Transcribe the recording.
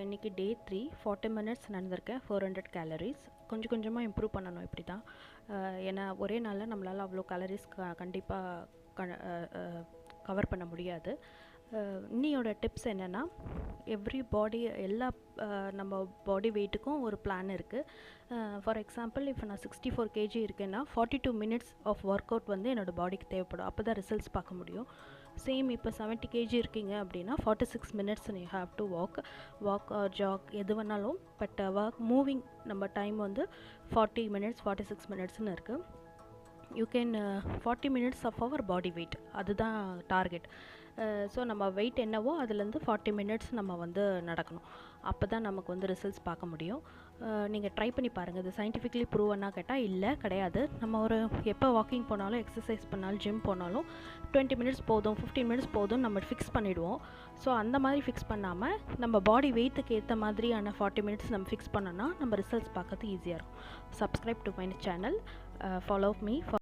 இன்றைக்கி டே 3 40 minutes நடந்திருக்கேன். 400 calories. கொஞ்சம் கொஞ்சமாக இம்ப்ரூவ் பண்ணணும். இப்படி தான். ஏன்னா ஒரே நாளில் நம்மளால் அவ்வளோ கேலரிஸ் கண்டிப்பாக கவர் பண்ண முடியாது. இன்னியோட டிப்ஸ் என்னென்னா, எல்லா நம்ம பாடி வெயிட்டுக்கும் ஒரு பிளான் இருக்குது. ஃபார் எக்ஸாம்பிள், இப்போ நான் 64 kg இருக்கேன்னா 42 மினிட்ஸ் ஆஃப் ஒர்க் அவுட் வந்து என்னோடய பாடிக்கு தேவைப்படும். அப்போ தான் ரிசல்ட்ஸ் பார்க்க முடியும். சேம் இப்போ 70 kg இருக்கீங்க அப்படின்னா 46 minutes you have to walk or jog எது வேணாலும். பட் மூவிங் நம்ம டைம் வந்து 40 மினிட்ஸ் 46 மினிட்ஸ்னு இருக்குது. You can 40 minutes of our body weight, அதுதான் டார்கெட். ஸோ நம்ம வெயிட் என்னவோ அதுலேருந்து 40 மினிட்ஸ் நம்ம வந்து நடக்கணும். அப்போ தான் நமக்கு வந்து ரிசல்ட்ஸ் பார்க்க முடியும். நீங்கள் ட்ரை பண்ணி பாருங்கள். இது சயின்டிஃபிக்கலி ப்ரூவன்னா கேட்டால் இல்லை, கிடையாது. நம்ம எப்போ வாக்கிங் போனாலும் எக்ஸசைஸ் பண்ணாலும் ஜிம் போனாலும் 20 மினிட்ஸ் போதும் 15 மினிட்ஸ் போதும் நம்ம ஃபிக்ஸ் பண்ணிவிடுவோம். ஸோ அந்த மாதிரி ஃபிக்ஸ் பண்ணாமல் நம்ம பாடி வெயிட்டுக்கு ஏற்ற மாதிரியான 40 மினிட்ஸ் நம்ம ஃபிக்ஸ் பண்ணோன்னா நம்ம ரிசல்ட்ஸ் பார்க்கறது ஈஸியாக இருக்கும். Subscribe to my channel, follow me.